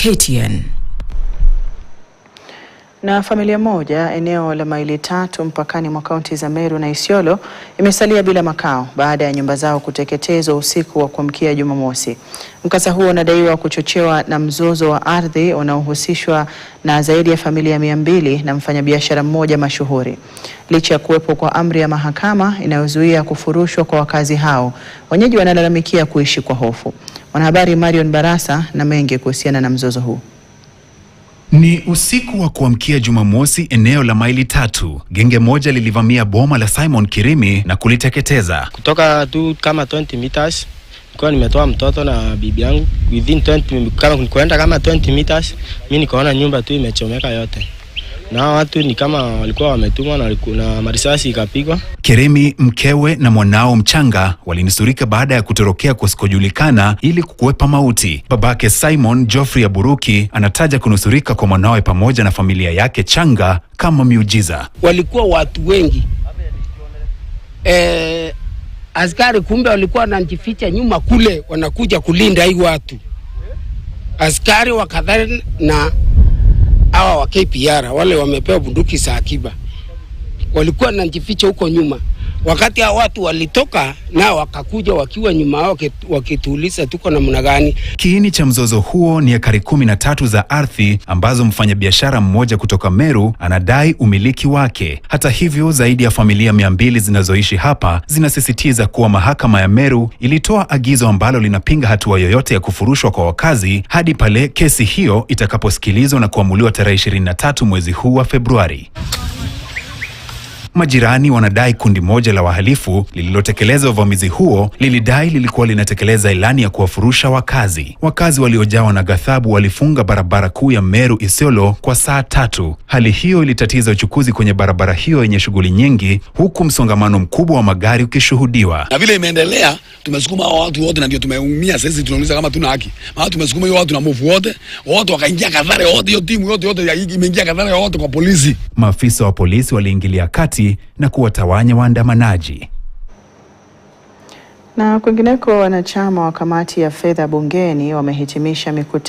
KTN. Na familia moja eneo la Maili Tatu mpakani mwa kaunti za Meru na Isiolo imesalia bila makao baada ya nyumba zao kuteketezwa usiku wa kuamkia Jumamosi. Mkasa huo unadaiwa kuchochewa na mzozo wa ardhi unaohusishwa na zaidi ya familia 200 na mfanyabiashara mmoja mashuhuri. Licha ya kuwepo kwa amri ya mahakama inayozuia kufurushwa kwa wakazi hao, wenyeji wanalalamikia kuishi kwa hofu. Mwanahabari Marion Barasa na mengi kuhusiana na mzozo huu. Ni usiku wa kuamkia Jumamosi eneo la Maili Tatu. Genge moja lilivamia boma la Simon Kirimi na kuliteketeza. Kutoka tu kama 20 meters, nilikuwa nimetoa mtoto na bibi yangu. Within 20 kama kwenda kama 20 meters, mimi nikaona nyumba tu imechomeka yote. Na watu ni kama walikuwa wametumwa na marisasi ikapigwa. Kirimi, mkewe na mwanao mchanga walinusurika baada ya kutorokea kusikojulikana ili kukwepa mauti. Babake Simon, Geoffrey Aburuki, anataja kunusurika kwa mwanawe pamoja na familia yake changa kama miujiza. Walikuwa watu wengi. Askari kumbe walikuwa wanajificha nyuma kule, wanakuja kulinda hii watu. Askari wakadhani na hawa wa KPR wale wamepewa bunduki za akiba walikuwa wanajificha huko nyuma. Wakati hao watu walitoka na wakakuja wakiwa nyuma yao wakituuliza tuko namna gani. Kiini cha mzozo huo ni ekari 13 za ardhi ambazo mfanyabiashara mmoja kutoka Meru anadai umiliki wake. Hata hivyo, zaidi ya familia 200 zinazoishi hapa zinasisitiza kuwa mahakama ya Meru ilitoa agizo ambalo linapinga hatua yoyote ya kufurushwa kwa wakazi hadi pale kesi hiyo itakaposikilizwa na kuamuliwa tarehe 23 mwezi huu wa Februari. Majirani wanadai kundi moja la wahalifu lililotekeleza uvamizi huo lilidai lilikuwa linatekeleza ilani ya kuwafurusha wakazi. Wakazi waliojawa na ghadhabu walifunga barabara kuu ya Meru Isiolo kwa saa 3. Hali hiyo ilitatiza uchukuzi kwenye barabara hiyo yenye shughuli nyingi, huku msongamano mkubwa wa magari ukishuhudiwa. Na vile imeendelea, tumesukuma watu wote na ndio tumeumia. Sasa tunauliza kama tuna haki. Maana tumesukuma hiyo watu na move wote wakaingia Kathare, wote hiyo timu yote imeingia Kathare wote kwa polisi. Maafisa wa polisi waliingilia kati na kuwatawanya waandamanaji. Na kwingineko, wanachama wa kamati ya fedha bungeni wamehitimisha mikutano